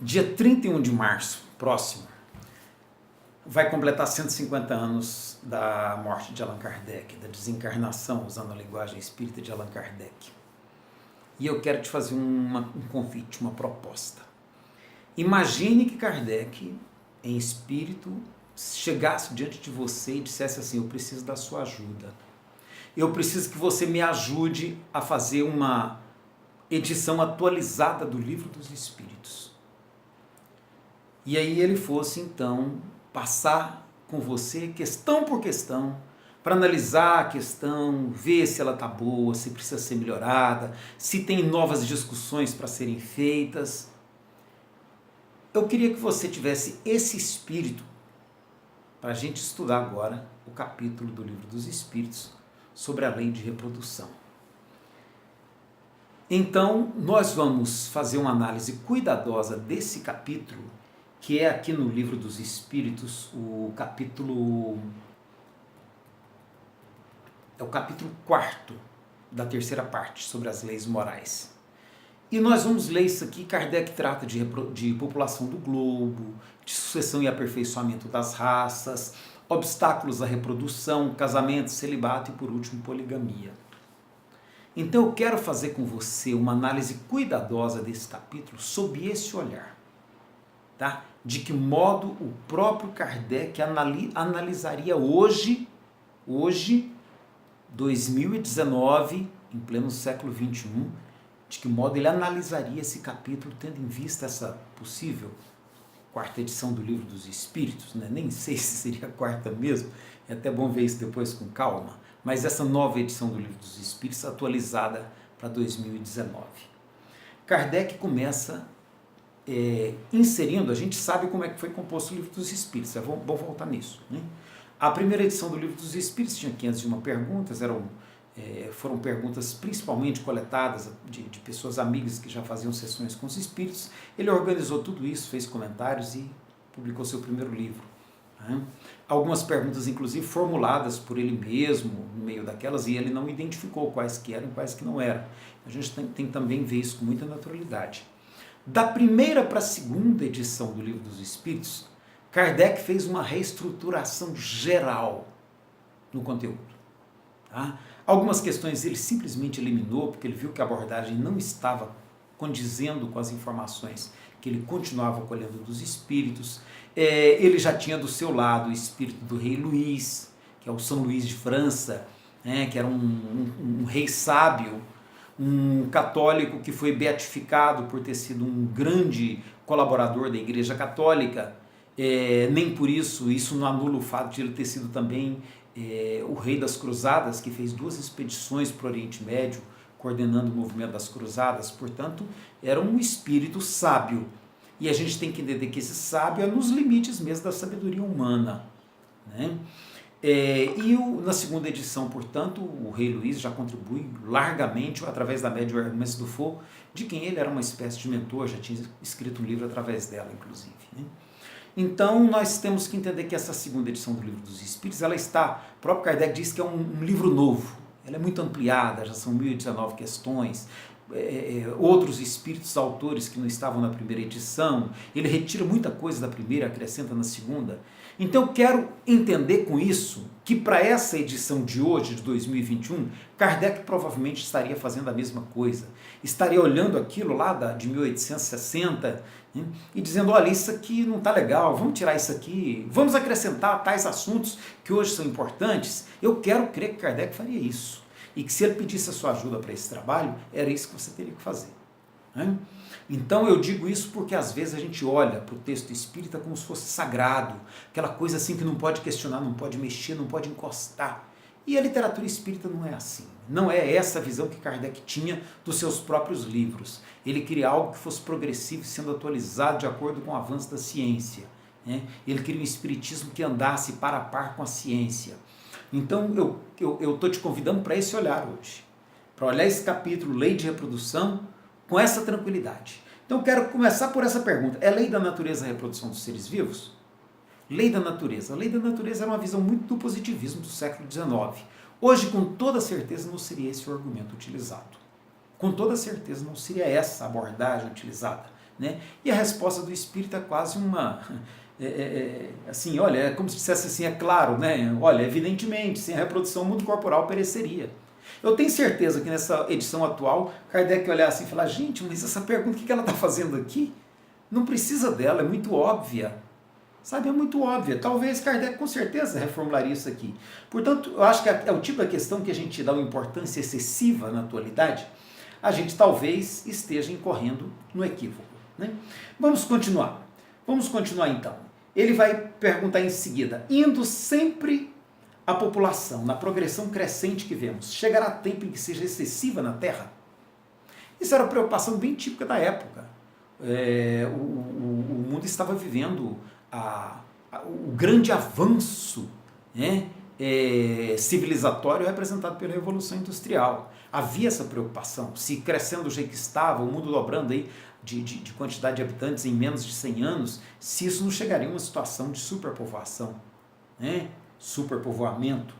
Dia 31 de março, próximo, vai completar 150 anos da morte de Allan Kardec, da desencarnação, usando a linguagem espírita de Allan Kardec. E eu quero te fazer um convite, uma proposta. Imagine que Kardec, em espírito, chegasse diante de você e dissesse assim: eu preciso da sua ajuda. Eu preciso que você me ajude a fazer uma edição atualizada do Livro dos Espíritos. E aí ele fosse, então, passar com você, questão por questão, para analisar a questão, ver se ela está boa, se precisa ser melhorada, se tem novas discussões para serem feitas. Eu queria que você tivesse esse espírito para a gente estudar agora o capítulo do Livro dos Espíritos sobre a lei de reprodução. Então, nós vamos fazer uma análise cuidadosa desse capítulo, que é aqui no Livro dos Espíritos, o capítulo 4º da terceira parte, sobre as leis morais. E nós vamos ler isso aqui. Kardec trata de população do globo, de sucessão e aperfeiçoamento das raças, obstáculos à reprodução, casamento, celibato e, por último, poligamia. Então eu quero fazer com você uma análise cuidadosa desse capítulo sob esse olhar. Tá? De que modo o próprio Kardec analisaria hoje, 2019, em pleno século XXI, de que modo ele analisaria esse capítulo, tendo em vista essa possível quarta edição do Livro dos Espíritos, né? Nem sei se seria a quarta mesmo, é até bom ver isso depois com calma, mas essa nova edição do Livro dos Espíritos atualizada para 2019. Kardec começa inserindo, a gente sabe como é que foi composto o Livro dos Espíritos, vou voltar nisso, né? A primeira edição do Livro dos Espíritos tinha 501 perguntas, foram perguntas principalmente coletadas de pessoas amigas que já faziam sessões com os espíritos. Ele organizou tudo isso, fez comentários e publicou seu primeiro livro, né? Algumas perguntas, inclusive, formuladas por ele mesmo, no meio daquelas, e ele não identificou quais que eram e quais que não eram. A gente tem também ver isso com muita naturalidade. Da primeira para a segunda edição do Livro dos Espíritos, Kardec fez uma reestruturação geral no conteúdo. Tá? Algumas questões ele simplesmente eliminou, porque ele viu que a abordagem não estava condizendo com as informações que ele continuava colhendo dos espíritos. Ele já tinha do seu lado o espírito do rei Luís, que é o São Luís de França, né, que era um rei sábio, um católico que foi beatificado por ter sido um grande colaborador da Igreja Católica. Nem por isso não anula o fato de ele ter sido também o rei das cruzadas, que fez 2 expedições para o Oriente Médio, coordenando o movimento das cruzadas. Portanto, era um espírito sábio. E a gente tem que entender que esse sábio é nos limites mesmo da sabedoria humana, né? Na segunda edição, portanto, o rei Luís já contribui largamente, através da médium Hermès Dufour, de quem ele era uma espécie de mentor, já tinha escrito um livro através dela, inclusive, né? Então, nós temos que entender que essa segunda edição do Livro dos Espíritos, o próprio Kardec diz que é um livro novo, ela é muito ampliada, já são 1019 questões, outros espíritos autores que não estavam na primeira edição, ele retira muita coisa da primeira, acrescenta na segunda. Então eu quero entender com isso que para essa edição de hoje, de 2021, Kardec provavelmente estaria fazendo a mesma coisa, estaria olhando aquilo lá de 1860, né, e dizendo: olha, isso aqui não está legal, vamos tirar isso aqui, vamos acrescentar tais assuntos que hoje são importantes. Eu quero crer que Kardec faria isso. E que se ele pedisse a sua ajuda para esse trabalho, era isso que você teria que fazer, né? Então eu digo isso porque às vezes a gente olha para o texto espírita como se fosse sagrado, aquela coisa assim que não pode questionar, não pode mexer, não pode encostar. E a literatura espírita não é assim. Não é essa a visão que Kardec tinha dos seus próprios livros. Ele queria algo que fosse progressivo, sendo atualizado de acordo com o avanço da ciência, né? Ele queria um espiritismo que andasse par a par com a ciência. Então eu estou te convidando para esse olhar hoje, para olhar esse capítulo, lei de reprodução, com essa tranquilidade. Então eu quero começar por essa pergunta: é lei da natureza a reprodução dos seres vivos? Lei da natureza. A lei da natureza era uma visão muito do positivismo do século XIX. Hoje, com toda certeza, não seria esse o argumento utilizado. Com toda certeza, não seria essa a abordagem utilizada. né? E a resposta do Espírito é quase uma... assim, olha, é como se dissesse assim, é claro, né? Olha, evidentemente, sem a reprodução o mundo corporal pereceria. Eu tenho certeza que nessa edição atual, Kardec olhar assim e falar, gente, mas essa pergunta, o que ela está fazendo aqui? Não precisa dela, é muito óbvia. Sabe, é muito óbvia. Talvez Kardec com certeza reformularia isso aqui. Portanto, eu acho que é o tipo de questão que a gente dá uma importância excessiva na atualidade, a gente talvez esteja incorrendo no equívoco, né? Vamos continuar. Vamos continuar então. Ele vai perguntar em seguida, indo sempre a população, na progressão crescente que vemos, chegará tempo em que seja excessiva na Terra? Isso era uma preocupação bem típica da época. O mundo estava vivendo o grande avanço, né, civilizatório representado pela Revolução Industrial. Havia essa preocupação, se crescendo do jeito que estava, o mundo dobrando aí de quantidade de habitantes em menos de 100 anos, se isso não chegaria a uma situação de superpovoação, né? Superpovoamento.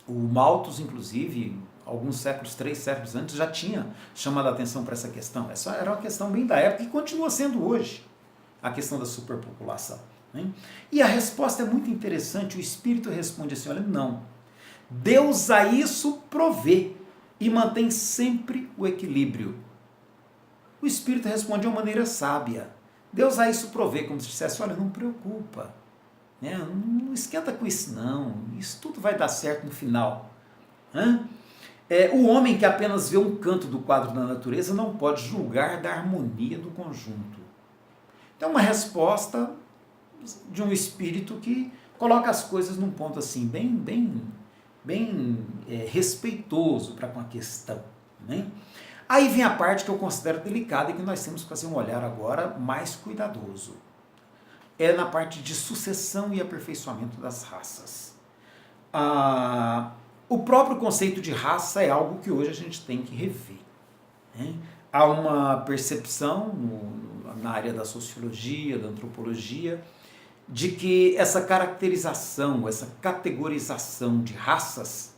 O Malthus, inclusive, alguns séculos, 3 séculos antes, já tinha chamado a atenção para essa questão. Essa era uma questão bem da época e continua sendo hoje, a questão da superpopulação, né? E a resposta é muito interessante, o Espírito responde assim, olha, não, Deus a isso provê e mantém sempre o equilíbrio. O Espírito responde de uma maneira sábia, Deus a isso provê, como se dissesse, olha, não preocupa, né? Não esquenta com isso não, isso tudo vai dar certo no final. O homem que apenas vê um canto do quadro da natureza não pode julgar da harmonia do conjunto. Então, uma resposta de um espírito que coloca as coisas num ponto assim, bem respeitoso para com a questão, né? Aí vem a parte que eu considero delicada e que nós temos que fazer um olhar agora mais cuidadoso. É na parte de sucessão e aperfeiçoamento das raças. O próprio conceito de raça é algo que hoje a gente tem que rever, né? Há uma percepção na área da sociologia, da antropologia, de que essa caracterização, essa categorização de raças,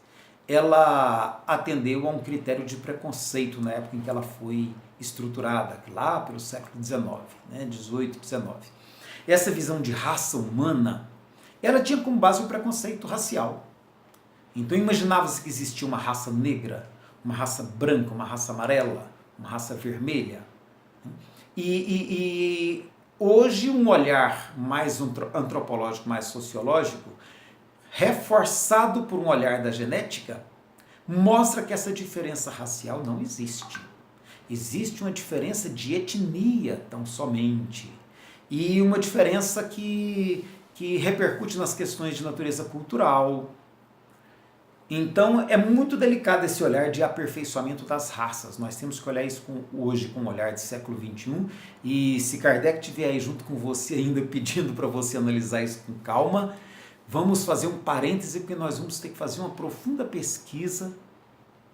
ela atendeu a um critério de preconceito na época em que ela foi estruturada, lá pelo século XIX, né, 18, 19. Essa visão de raça humana, ela tinha como base o preconceito racial. Então imaginava-se que existia uma raça negra, uma raça branca, uma raça amarela, uma raça vermelha. E hoje um olhar mais antropológico, mais sociológico, reforçado por um olhar da genética, mostra que essa diferença racial não existe. Existe uma diferença de etnia, tão somente, e uma diferença que repercute nas questões de natureza cultural. Então é muito delicado esse olhar de aperfeiçoamento das raças. Nós temos que olhar isso hoje com um olhar de século XXI, e se Kardec estiver aí junto com você ainda pedindo para você analisar isso com calma, vamos fazer um parêntese, porque nós vamos ter que fazer uma profunda pesquisa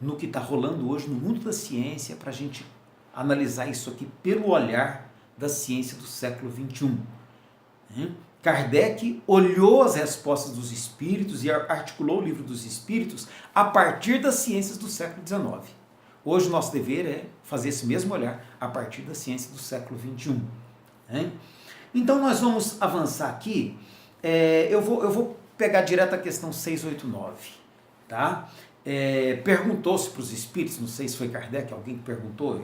no que está rolando hoje no mundo da ciência para a gente analisar isso aqui pelo olhar da ciência do século XXI. Kardec olhou as respostas dos espíritos e articulou o livro dos espíritos a partir das ciências do século XIX. Hoje o nosso dever é fazer esse mesmo olhar a partir da ciência do século XXI. Então nós vamos avançar aqui. Eu vou pegar direto a questão 689. Tá? Perguntou-se para os espíritos, não sei se foi Kardec, alguém que perguntou,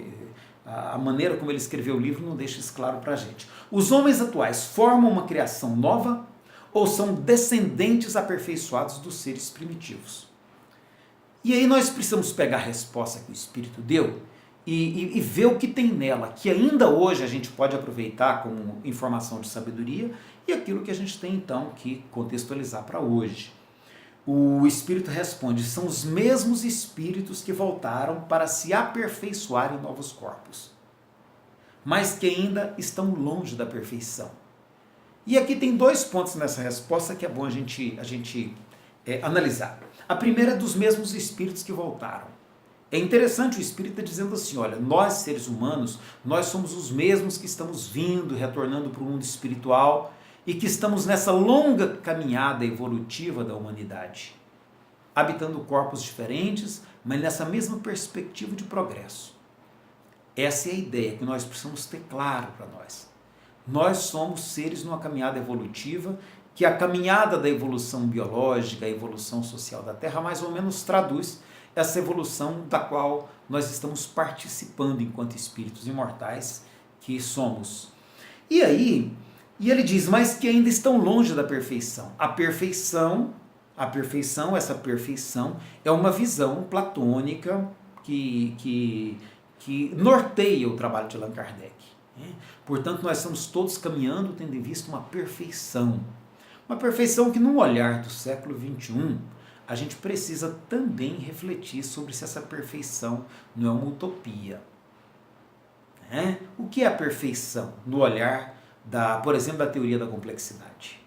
a maneira como ele escreveu o livro não deixa isso claro para a gente. Os homens atuais formam uma criação nova ou são descendentes aperfeiçoados dos seres primitivos? E aí nós precisamos pegar a resposta que o Espírito deu e ver o que tem nela, que ainda hoje a gente pode aproveitar como informação de sabedoria, e aquilo que a gente tem então que contextualizar para hoje. O Espírito responde, são os mesmos espíritos que voltaram para se aperfeiçoar em novos corpos, mas que ainda estão longe da perfeição. E aqui tem 2 pontos nessa resposta que é bom a gente analisar. A primeira é dos mesmos espíritos que voltaram. É interessante o Espírito dizendo assim, olha, nós seres humanos, nós somos os mesmos que estamos vindo, retornando para o mundo espiritual, e que estamos nessa longa caminhada evolutiva da humanidade, habitando corpos diferentes, mas nessa mesma perspectiva de progresso. Essa é a ideia que nós precisamos ter claro para nós. Nós somos seres numa caminhada evolutiva, que a caminhada da evolução biológica, a evolução social da Terra, mais ou menos traduz essa evolução da qual nós estamos participando enquanto espíritos imortais que somos. E aí, ele diz, mas que ainda estão longe da perfeição. Essa perfeição é uma visão platônica que norteia o trabalho de Allan Kardec. Portanto, nós estamos todos caminhando tendo em vista uma perfeição. Uma perfeição que, num olhar do século XXI, a gente precisa também refletir sobre se essa perfeição não é uma utopia. O que é a perfeição no olhar, por exemplo, da teoria da complexidade?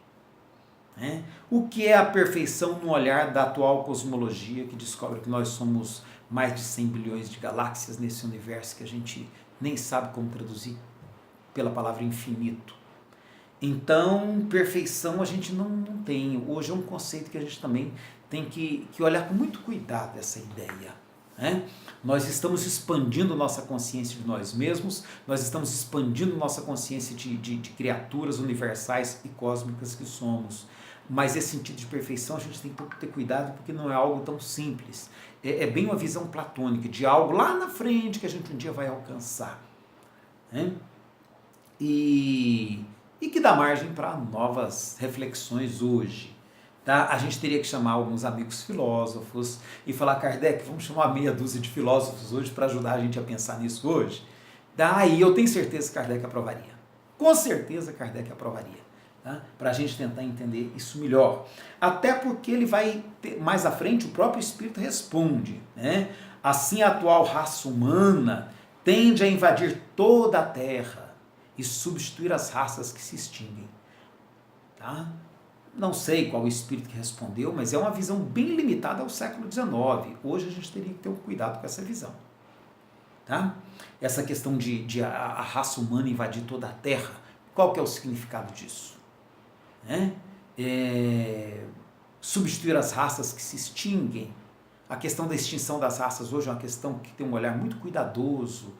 O que é a perfeição no olhar da atual cosmologia, que descobre que nós somos mais de 100 bilhões de galáxias nesse universo que a gente nem sabe como traduzir pela palavra infinito? Então, perfeição a gente não tem. Hoje é um conceito que a gente também tem que olhar com muito cuidado essa ideia. Nós estamos expandindo nossa consciência de nós mesmos, nós estamos expandindo nossa consciência de criaturas universais e cósmicas que somos. Mas esse sentido de perfeição a gente tem que ter cuidado, porque não é algo tão simples. É bem uma visão platônica de algo lá na frente que a gente um dia vai alcançar. E que dá margem para novas reflexões hoje. Tá? A gente teria que chamar alguns amigos filósofos e falar, Kardec, vamos chamar meia dúzia de filósofos hoje para ajudar a gente a pensar nisso hoje. Daí eu tenho certeza que Kardec aprovaria. Com certeza Kardec aprovaria. Tá? Para a gente tentar entender isso melhor. Até porque ele vai, mais à frente, o próprio Espírito responde. Assim a atual raça humana tende a invadir toda a Terra e substituir as raças que se extinguem. Tá? Não sei qual o espírito que respondeu, mas é uma visão bem limitada ao século XIX. Hoje a gente teria que ter um cuidado com essa visão. Tá? Essa questão de a raça humana invadir toda a Terra, qual que é o significado disso? Substituir as raças que se extinguem. A questão da extinção das raças hoje é uma questão que tem um olhar muito cuidadoso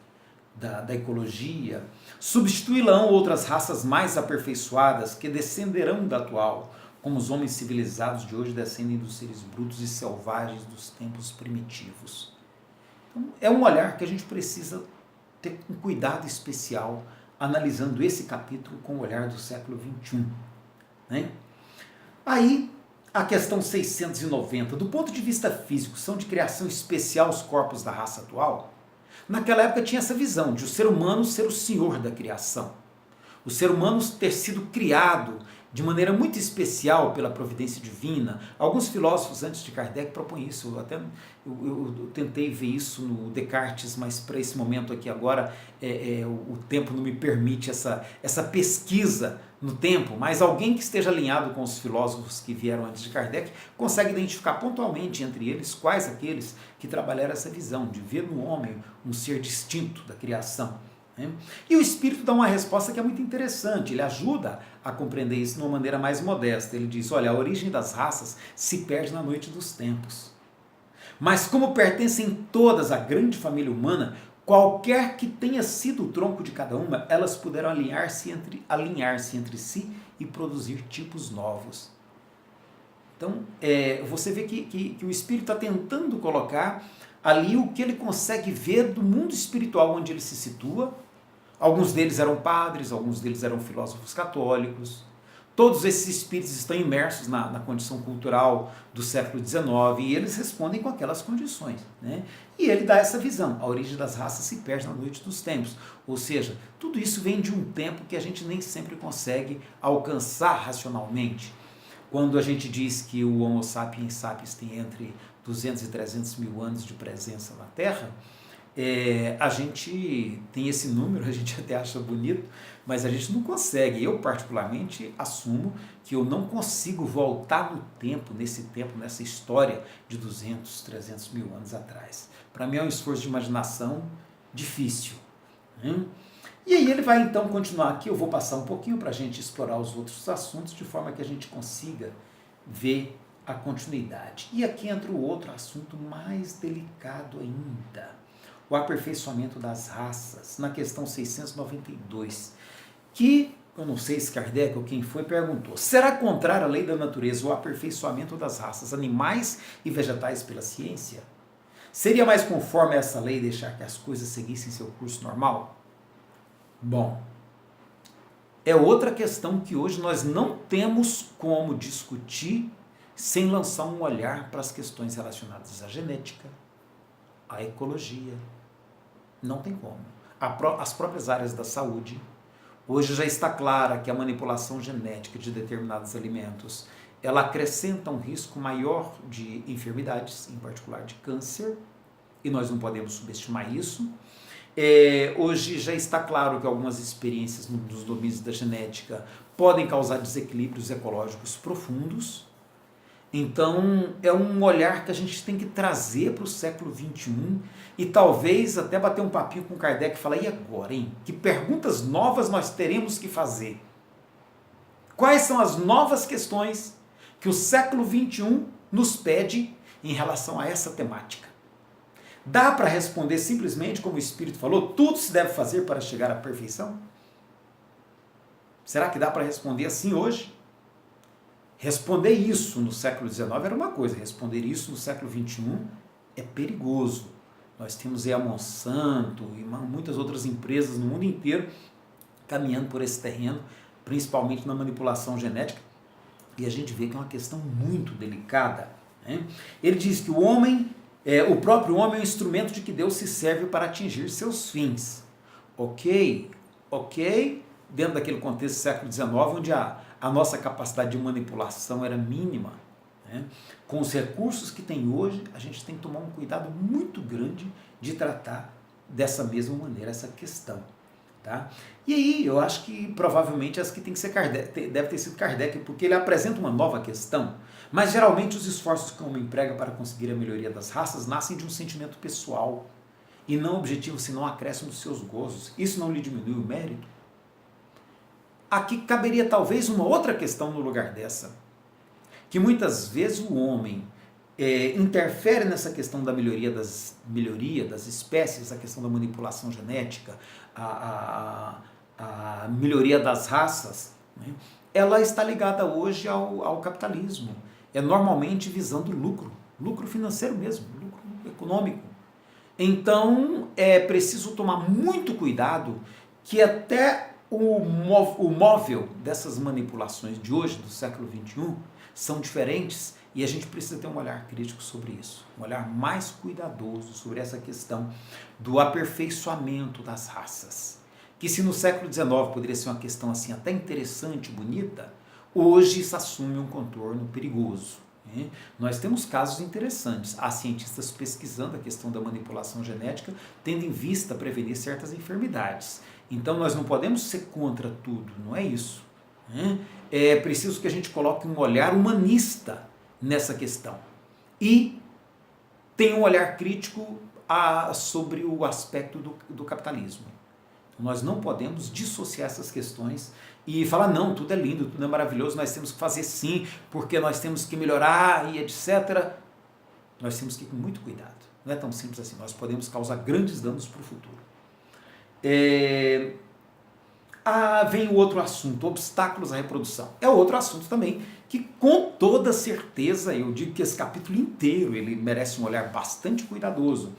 da ecologia. Substituí-la outras raças mais aperfeiçoadas que descenderão da atual, como os homens civilizados de hoje descendem dos seres brutos e selvagens dos tempos primitivos. Então, é um olhar que a gente precisa ter um cuidado especial analisando esse capítulo com o olhar do século XXI. Aí, a questão 690, do ponto de vista físico, são de criação especial os corpos da raça atual? Naquela época tinha essa visão de o ser humano ser o senhor da criação. O ser humano ter sido criado de maneira muito especial pela providência divina. Alguns filósofos antes de Kardec propõem isso. Eu tentei ver isso no Descartes, mas para esse momento aqui agora o tempo não me permite essa pesquisa no tempo, mas alguém que esteja alinhado com os filósofos que vieram antes de Kardec consegue identificar pontualmente entre eles quais aqueles que trabalharam essa visão de ver no homem um ser distinto da criação. E o Espírito dá uma resposta que é muito interessante, ele ajuda a compreender isso de uma maneira mais modesta. Ele diz, olha, a origem das raças se perde na noite dos tempos. Mas como pertencem todas à grande família humana, qualquer que tenha sido o tronco de cada uma, elas puderam alinhar-se entre si e produzir tipos novos. Então, você vê que o Espírito está tentando colocar ali o que ele consegue ver do mundo espiritual onde ele se situa. Alguns deles eram padres, alguns deles eram filósofos católicos. Todos esses espíritos estão imersos na condição cultural do século XIX e eles respondem com aquelas condições. E ele dá essa visão, a origem das raças se perde na noite dos tempos. Ou seja, tudo isso vem de um tempo que a gente nem sempre consegue alcançar racionalmente. Quando a gente diz que o Homo sapiens sapiens tem entre 200 e 300 mil anos de presença na Terra, a gente tem esse número, a gente até acha bonito, mas a gente não consegue. Eu particularmente assumo que eu não consigo voltar no tempo, nessa história de 200, 300 mil anos atrás. Para mim é um esforço de imaginação difícil. E aí ele vai então continuar aqui, eu vou passar um pouquinho para a gente explorar os outros assuntos, de forma que a gente consiga ver a continuidade. E aqui entra o outro assunto mais delicado ainda. o aperfeiçoamento das raças, na questão 692, que, eu não sei se Kardec ou quem foi, perguntou: será contrária à lei da natureza o aperfeiçoamento das raças animais e vegetais pela ciência? Seria mais conforme a essa lei deixar que as coisas seguissem seu curso normal? Bom, é outra questão que hoje nós não temos como discutir sem lançar um olhar para as questões relacionadas à genética, à ecologia. Não tem como. As próprias áreas da saúde. Hoje já está clara que a manipulação genética de determinados alimentos, ela acrescenta um risco maior de enfermidades, em particular de câncer, e nós não podemos subestimar isso. Hoje já está claro que algumas experiências nos domínios da genética podem causar desequilíbrios ecológicos profundos. Então, é um olhar que a gente tem que trazer para o século XXI e talvez até bater um papinho com Kardec e falar: e agora, hein? Que perguntas novas nós teremos que fazer? Quais são as novas questões que o século XXI nos pede em relação a essa temática? Dá para responder simplesmente como o Espírito falou: tudo se deve fazer para chegar à perfeição? Será que dá para responder assim hoje? Responder isso no século XIX era uma coisa, responder isso no século XXI é perigoso. Nós temos aí a Monsanto e muitas outras empresas no mundo inteiro caminhando por esse terreno, principalmente na manipulação genética, e a gente vê que é uma questão muito delicada, né? Ele diz que o próprio homem é um instrumento de que Deus se serve para atingir seus fins. Ok, dentro daquele contexto do século XIX, onde a nossa capacidade de manipulação era mínima, né? Com os recursos que tem hoje, a gente tem que tomar um cuidado muito grande de tratar dessa mesma maneira essa questão. Tá? E aí, eu acho que provavelmente essa que tem que ser Kardec, deve ter sido Kardec, porque ele apresenta uma nova questão, mas geralmente os esforços que o homem emprega para conseguir a melhoria das raças nascem de um sentimento pessoal, e não objetivo senão acréscimo dos seus gozos. Isso não lhe diminui o mérito? Aqui caberia talvez uma outra questão no lugar dessa, que muitas vezes o homem interfere nessa questão da melhoria das espécies, a questão da manipulação genética, a melhoria das raças, né? Ela está ligada hoje ao capitalismo, normalmente visando lucro financeiro mesmo, lucro econômico. Então é preciso tomar muito cuidado que até o móvel dessas manipulações de hoje, do século XXI, são diferentes e a gente precisa ter um olhar crítico sobre isso, um olhar mais cuidadoso sobre essa questão do aperfeiçoamento das raças, que se no século XIX poderia ser uma questão assim até interessante, bonita, hoje isso assume um contorno perigoso. Nós temos casos interessantes, há cientistas pesquisando a questão da manipulação genética, tendo em vista prevenir certas enfermidades. Então nós não podemos ser contra tudo, não é isso. É preciso que a gente coloque um olhar humanista nessa questão e tenha um olhar crítico sobre o aspecto do capitalismo. Nós não podemos dissociar essas questões e falar: não, tudo é lindo, tudo é maravilhoso, nós temos que fazer sim, porque nós temos que melhorar e etc. Nós temos que ir com muito cuidado. Não é tão simples assim, nós podemos causar grandes danos para o futuro. Vem o outro assunto, obstáculos à reprodução. É outro assunto também que, com toda certeza, eu digo que esse capítulo inteiro ele merece um olhar bastante cuidadoso.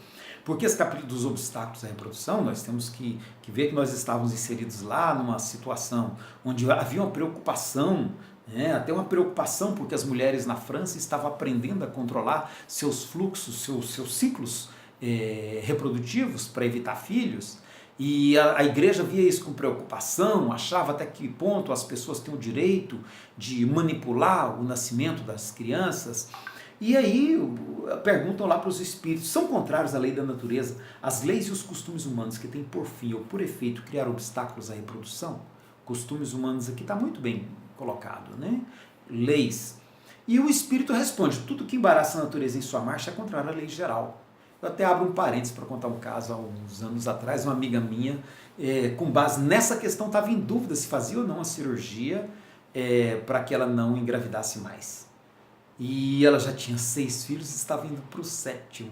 Porque esse capítulo dos obstáculos à reprodução, nós temos que ver que nós estávamos inseridos lá numa situação onde havia uma preocupação, até uma preocupação porque as mulheres na França estavam aprendendo a controlar seus fluxos, seus ciclos reprodutivos para evitar filhos, e a igreja via isso com preocupação, achava até que ponto as pessoas têm o direito de manipular o nascimento das crianças. E aí perguntam lá para os espíritos: são contrários à lei da natureza as leis e os costumes humanos que têm por fim ou por efeito criar obstáculos à reprodução? Costumes humanos aqui está muito bem colocado, né? Leis. E o espírito responde: tudo que embaraça a natureza em sua marcha é contrário à lei geral. Eu até abro um parênteses para contar um caso há uns anos atrás. Uma amiga minha, com base nessa questão, estava em dúvida se fazia ou não a cirurgia para que ela não engravidasse mais. E ela já tinha 6 filhos e estava indo para o 7º.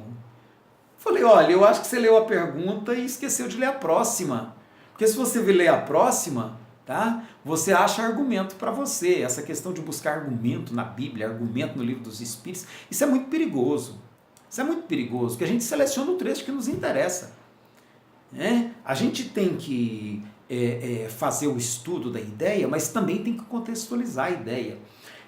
Falei, olha, eu acho que você leu a pergunta e esqueceu de ler a próxima. Porque se você ler a próxima, tá? Você acha argumento para você. Essa questão de buscar argumento na Bíblia, argumento no livro dos Espíritos, isso é muito perigoso. Isso é muito perigoso, porque a gente seleciona o trecho que nos interessa. Né? A gente tem que fazer o estudo da ideia, mas também tem que contextualizar a ideia.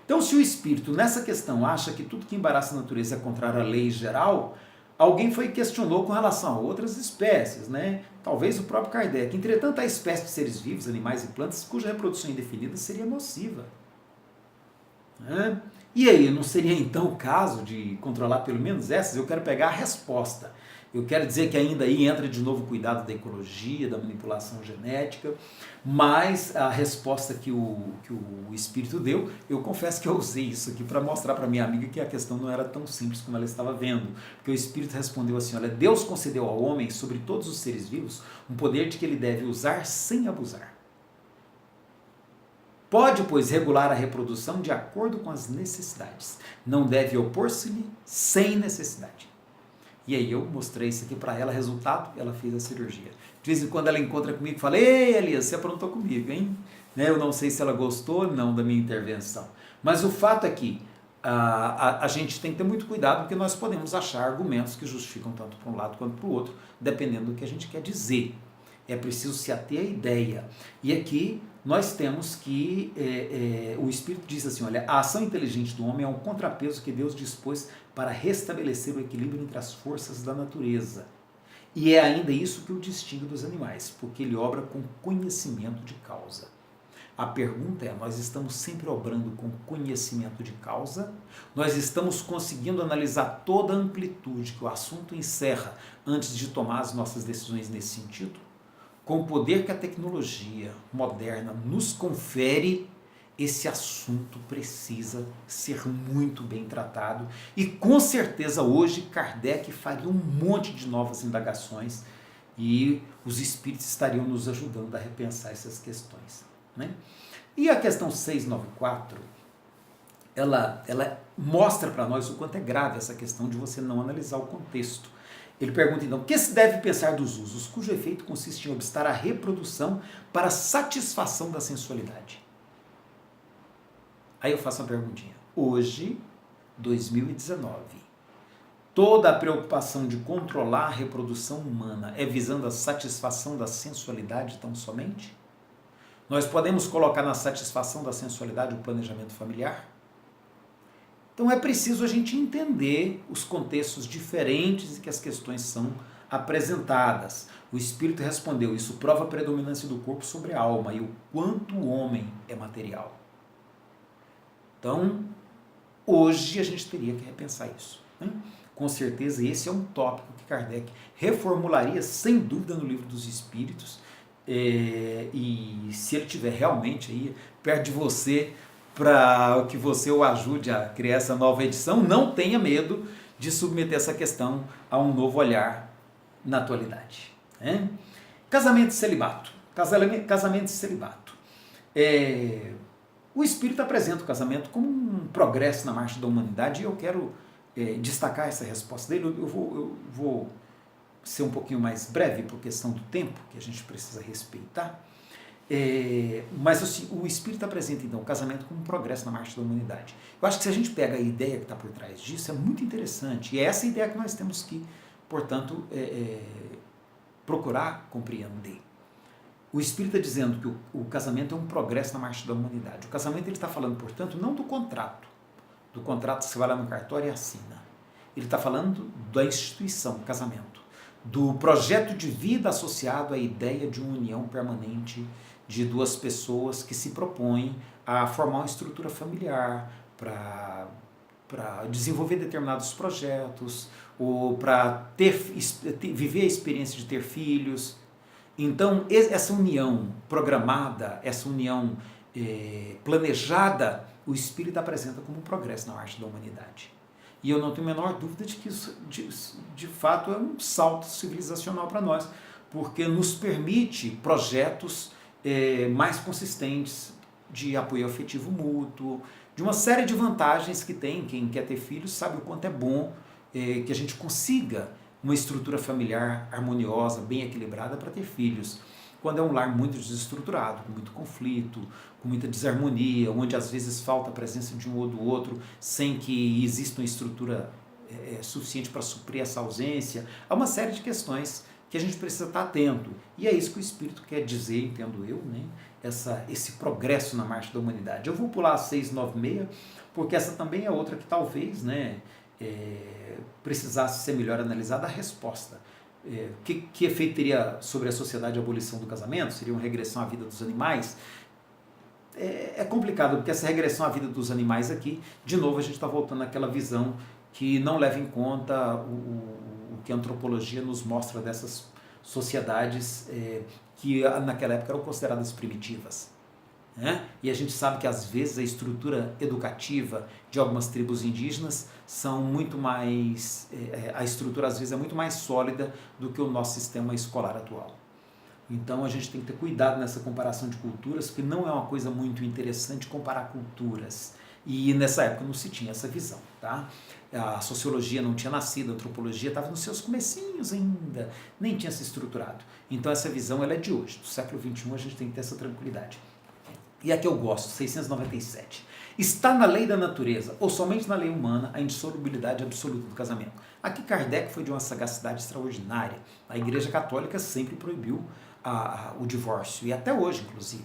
Então, se o espírito, nessa questão, acha que tudo que embaraça a natureza é contrário à lei geral, alguém foi e questionou com relação a outras espécies, né? Talvez o próprio Kardec. Entretanto, há espécies de seres vivos, animais e plantas, cuja reprodução indefinida seria nociva. Né? E aí, não seria então o caso de controlar pelo menos essas? Eu quero pegar a resposta. Eu quero dizer que ainda aí entra de novo o cuidado da ecologia, da manipulação genética, mas a resposta que o espírito deu, eu confesso que eu usei isso aqui para mostrar para minha amiga que a questão não era tão simples como ela estava vendo. Porque o espírito respondeu assim, olha, Deus concedeu ao homem, sobre todos os seres vivos, um poder de que ele deve usar sem abusar. Pode, pois, regular a reprodução de acordo com as necessidades. Não deve opor-se-lhe sem necessidade. E aí eu mostrei isso aqui para ela, resultado, ela fez a cirurgia. De vez em quando ela encontra comigo e fala, ei Elias, você aprontou comigo, hein? Né? Eu não sei se ela gostou ou não da minha intervenção. Mas o fato é que a gente tem que ter muito cuidado, porque nós podemos achar argumentos que justificam tanto para um lado quanto para o outro, dependendo do que a gente quer dizer. É preciso se ater à ideia. E aqui nós temos que, o Espírito diz assim, olha, a ação inteligente do homem é um contrapeso que Deus dispôs para restabelecer o equilíbrio entre as forças da natureza. E é ainda isso que o distingue dos animais, porque ele obra com conhecimento de causa. A pergunta é, nós estamos sempre obrando com conhecimento de causa? Nós estamos conseguindo analisar toda a amplitude que o assunto encerra antes de tomar as nossas decisões nesse sentido? Com o poder que a tecnologia moderna nos confere, esse assunto precisa ser muito bem tratado e com certeza hoje Kardec faria um monte de novas indagações e os espíritos estariam nos ajudando a repensar essas questões. Né? E a questão 694, ela mostra para nós o quanto é grave essa questão de você não analisar o contexto. Ele pergunta então, o que se deve pensar dos usos, cujo efeito consiste em obstar a reprodução para satisfação da sensualidade? Aí eu faço uma perguntinha. Hoje, 2019, toda a preocupação de controlar a reprodução humana é visando a satisfação da sensualidade tão somente? Nós podemos colocar na satisfação da sensualidade o planejamento familiar? Então é preciso a gente entender os contextos diferentes em que as questões são apresentadas. O Espírito respondeu, isso prova a predominância do corpo sobre a alma e o quanto o homem é material. Então, hoje a gente teria que repensar isso. Né? Com certeza esse é um tópico que Kardec reformularia sem dúvida no Livro dos Espíritos, e se ele estiver realmente aí perto de você, para que você o ajude a criar essa nova edição, não tenha medo de submeter essa questão a um novo olhar na atualidade. Né? Casamento e celibato. Casamento e celibato. O Espírito apresenta o casamento como um progresso na marcha da humanidade e eu quero destacar essa resposta dele. Eu vou ser um pouquinho mais breve por questão do tempo, que a gente precisa respeitar. Mas assim, o Espírito apresenta então o casamento como um progresso na marcha da humanidade. Eu acho que se a gente pega a ideia que está por trás disso, é muito interessante. E é essa ideia que nós temos que, portanto, procurar compreender. O Espírito está dizendo que o casamento é um progresso na marcha da humanidade. O casamento ele está falando, portanto, não do contrato. Do contrato que você vai lá no cartório e assina. Ele está falando da instituição, casamento. Do projeto de vida associado à ideia de uma união permanente de duas pessoas que se propõem a formar uma estrutura familiar para desenvolver determinados projetos ou para viver a experiência de ter filhos. Então, essa união programada, essa união planejada, o Espírito apresenta como um progresso na arte da humanidade. E eu não tenho a menor dúvida de que isso, de fato, é um salto civilizacional para nós, porque nos permite projetos mais consistentes de apoio afetivo mútuo, de uma série de vantagens que tem. Quem quer ter filhos sabe o quanto é bom que a gente consiga uma estrutura familiar harmoniosa, bem equilibrada para ter filhos. Quando é um lar muito desestruturado, com muito conflito, com muita desarmonia, onde às vezes falta a presença de um ou do outro, sem que exista uma estrutura suficiente para suprir essa ausência, há uma série de questões que a gente precisa estar atento. E é isso que o Espírito quer dizer, entendo eu, né? Esse progresso na marcha da humanidade. Eu vou pular a 696, porque essa também é outra que talvez, né, precisasse ser melhor analisada a resposta. Que efeito teria sobre a sociedade a abolição do casamento? Seria uma regressão à vida dos animais? É complicado, porque essa regressão à vida dos animais aqui, de novo a gente está voltando àquela visão que não leva em conta o que a antropologia nos mostra dessas sociedades que naquela época eram consideradas primitivas. Né? E a gente sabe que às vezes a estrutura educativa de algumas tribos indígenas são muito mais, a estrutura às vezes é muito mais sólida do que o nosso sistema escolar atual. Então a gente tem que ter cuidado nessa comparação de culturas, porque não é uma coisa muito interessante comparar culturas. E nessa época não se tinha essa visão, tá? A sociologia não tinha nascido, a antropologia estava nos seus comecinhos ainda, nem tinha se estruturado. Então essa visão ela é de hoje, do século XXI a gente tem que ter essa tranquilidade. E aqui eu gosto, 697. Está na lei da natureza, ou somente na lei humana, a indissolubilidade absoluta do casamento. Aqui Kardec foi de uma sagacidade extraordinária. A Igreja Católica sempre proibiu o divórcio, e até hoje, inclusive.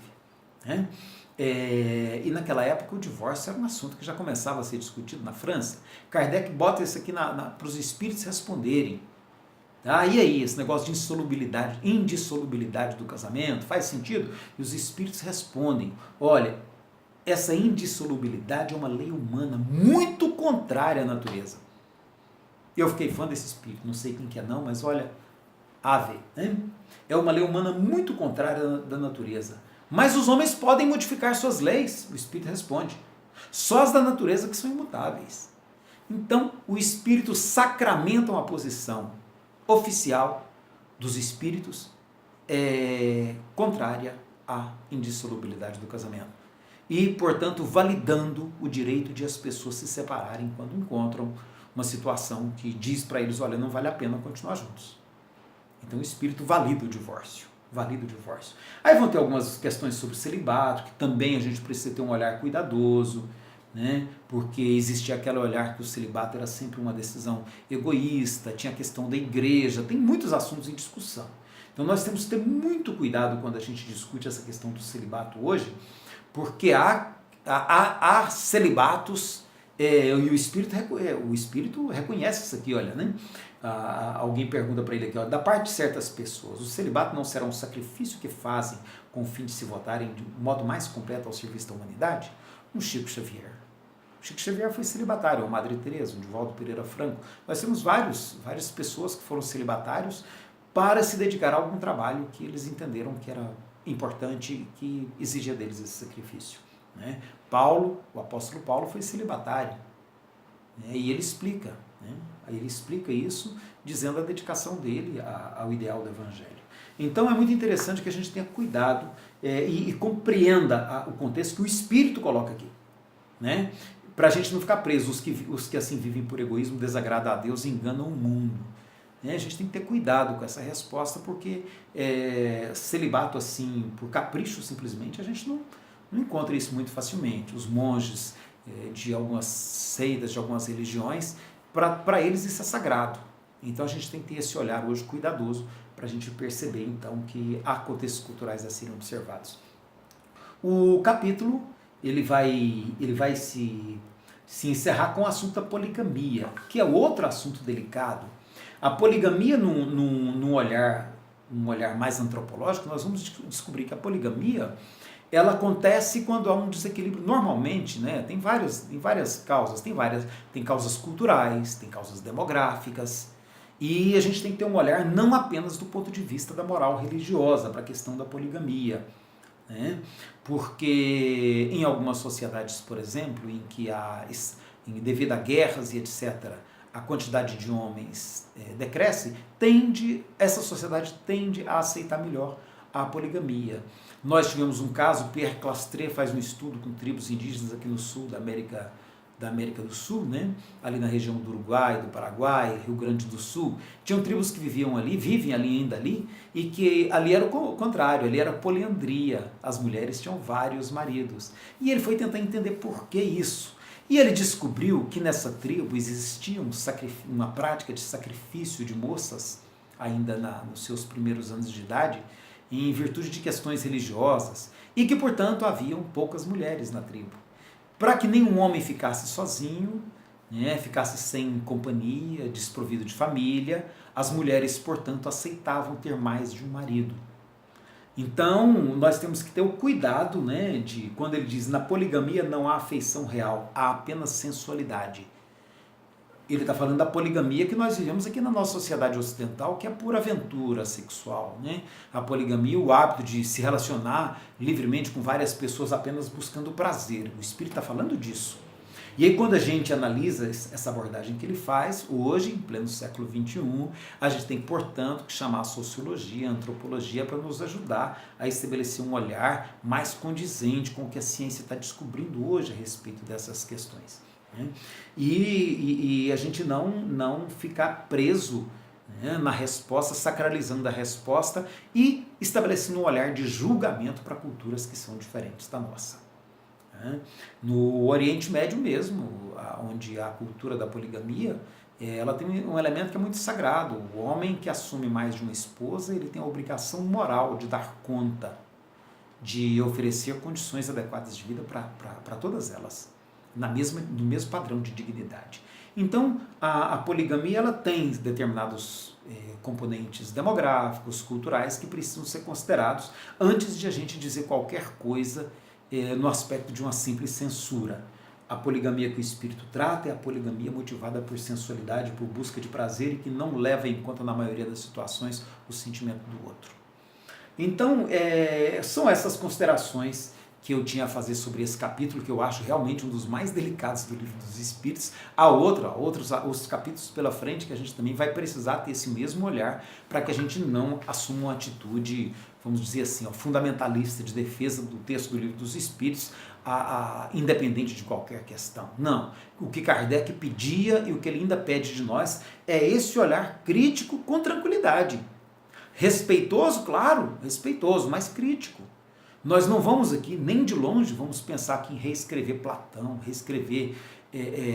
Né? E naquela época o divórcio era um assunto que já começava a ser discutido na França. Kardec bota isso aqui para os espíritos responderem. Tá? E aí, esse negócio de indissolubilidade do casamento, faz sentido? E os espíritos respondem, olha, essa indissolubilidade é uma lei humana muito contrária à natureza. Eu fiquei fã desse espírito, não sei quem que é não, mas olha, ave, né? É uma lei humana muito contrária da natureza. Mas os homens podem modificar suas leis, o espírito responde. Só as da natureza que são imutáveis. Então, o espírito sacramenta uma posição oficial dos espíritos contrária à indissolubilidade do casamento. E, portanto, validando o direito de as pessoas se separarem quando encontram uma situação que diz para eles, olha, não vale a pena continuar juntos. Então o espírito valida o divórcio. Aí vão ter algumas questões sobre o celibato, que também a gente precisa ter um olhar cuidadoso, né? Porque existia aquele olhar que o celibato era sempre uma decisão egoísta, tinha a questão da igreja, tem muitos assuntos em discussão. Então nós temos que ter muito cuidado quando a gente discute essa questão do celibato hoje, porque há celibatos, e o espírito reconhece isso aqui, olha, né? Alguém pergunta para ele aqui, ó, da parte de certas pessoas, o celibato não será um sacrifício que fazem com o fim de se votarem de modo mais completo ao serviço da humanidade? Um Chico Xavier. Chico Xavier foi celibatário, a Madre Teresa, o Divaldo Pereira Franco. Nós temos várias pessoas que foram celibatários para se dedicar a algum trabalho que eles entenderam que era importante e que exigia deles esse sacrifício. Né? O apóstolo Paulo foi celibatário, né? E ele explica, né? Ele explica isso dizendo a dedicação dele ao ideal do Evangelho. Então é muito interessante que a gente tenha cuidado e compreenda o contexto que o Espírito coloca aqui, né? Para a gente não ficar preso, os que assim vivem por egoísmo, desagradam a Deus e enganam o mundo. Né? A gente tem que ter cuidado com essa resposta, porque celibato assim, por capricho simplesmente, a gente não encontra isso muito facilmente. Os monges de algumas seitas, de algumas religiões, para eles isso é sagrado. Então a gente tem que ter esse olhar hoje cuidadoso para a gente perceber então que há contextos culturais a serem observados. O capítulo ele vai se encerrar com o assunto da poligamia, que é outro assunto delicado. A poligamia num olhar mais antropológico, nós vamos descobrir que a poligamia ela acontece quando há um desequilíbrio, normalmente, né? Tem várias causas, tem causas culturais, tem causas demográficas, e a gente tem que ter um olhar não apenas do ponto de vista da moral religiosa para a questão da poligamia, né? Porque em algumas sociedades, por exemplo, em que devido a guerras e etc., a quantidade de homens decresce, essa sociedade tende a aceitar melhor a poligamia. Nós tivemos um caso, Pierre Clastres faz um estudo com tribos indígenas aqui no sul da América da América do Sul, né? Ali na região do Uruguai, do Paraguai, Rio Grande do Sul, tinham tribos que viviam ali, vivem ali ainda ali, e que ali era o contrário, ali era poliandria, as mulheres tinham vários maridos. E ele foi tentar entender por que isso. E ele descobriu que nessa tribo existia uma prática de sacrifício de moças, ainda nos seus primeiros anos de idade, em virtude de questões religiosas, e que, portanto, haviam poucas mulheres na tribo. Para que nenhum homem ficasse sozinho, né, ficasse sem companhia, desprovido de família, as mulheres, portanto, aceitavam ter mais de um marido. Então, nós temos que ter o cuidado, né, de quando ele diz na poligamia não há afeição real, há apenas sensualidade. Ele está falando da poligamia que nós vivemos aqui na nossa sociedade ocidental, que é pura aventura sexual, né? A poligamia, o hábito de se relacionar livremente com várias pessoas apenas buscando prazer. O Espírito está falando disso. E aí quando a gente analisa essa abordagem que ele faz, hoje, em pleno século XXI, a gente tem, portanto, que chamar a sociologia, a antropologia, para nos ajudar a estabelecer um olhar mais condizente com o que a ciência está descobrindo hoje a respeito dessas questões. E a gente não ficar preso, né, na resposta, sacralizando a resposta e estabelecendo um olhar de julgamento para culturas que são diferentes da nossa. No Oriente Médio mesmo, onde a cultura da poligamia, ela tem um elemento que é muito sagrado. O homem que assume mais de uma esposa, ele tem a obrigação moral de dar conta, de oferecer condições adequadas de vida para todas elas, no mesmo padrão de dignidade. Então, a poligamia ela tem determinados componentes demográficos, culturais, que precisam ser considerados antes de a gente dizer qualquer coisa no aspecto de uma simples censura. A poligamia que o Espírito trata é a poligamia motivada por sensualidade, por busca de prazer e que não leva em conta, na maioria das situações, o sentimento do outro. Então, são essas considerações que eu tinha a fazer sobre esse capítulo, que eu acho realmente um dos mais delicados do Livro dos Espíritos. Há outros capítulos pela frente que a gente também vai precisar ter esse mesmo olhar para que a gente não assuma uma atitude, vamos dizer assim, fundamentalista de defesa do texto do Livro dos Espíritos, independente de qualquer questão. Não. O que Kardec pedia e o que ele ainda pede de nós é esse olhar crítico com tranquilidade. Respeitoso, claro, respeitoso, mas crítico. Nós não vamos aqui, nem de longe, vamos pensar aqui em reescrever Platão, reescrever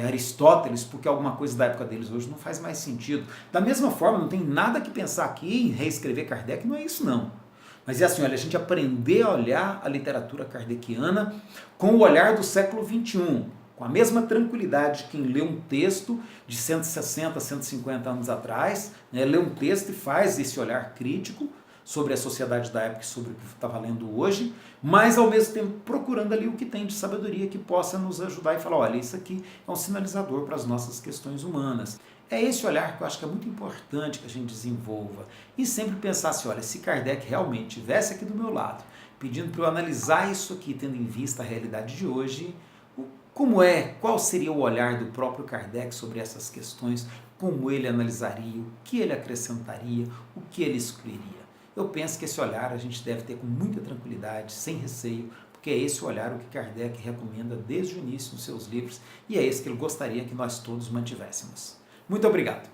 Aristóteles, porque alguma coisa da época deles hoje não faz mais sentido. Da mesma forma, não tem nada que pensar aqui em reescrever Kardec, não é isso não. Mas é assim, olha, a gente aprender a olhar a literatura kardeciana com o olhar do século XXI, com a mesma tranquilidade de quem lê um texto de 160, 150 anos atrás, né, lê um texto e faz esse olhar crítico sobre a sociedade da época e sobre o que está valendo hoje, mas ao mesmo tempo procurando ali o que tem de sabedoria que possa nos ajudar e falar, olha, isso aqui é um sinalizador para as nossas questões humanas. É esse olhar que eu acho que é muito importante que a gente desenvolva e sempre pensar assim, olha, se Kardec realmente estivesse aqui do meu lado, pedindo para eu analisar isso aqui, tendo em vista a realidade de hoje, qual seria o olhar do próprio Kardec sobre essas questões, como ele analisaria, o que ele acrescentaria, o que ele excluiria. Eu penso que esse olhar a gente deve ter com muita tranquilidade, sem receio, porque é esse olhar o que Kardec recomenda desde o início nos seus livros e é esse que ele gostaria que nós todos mantivéssemos. Muito obrigado.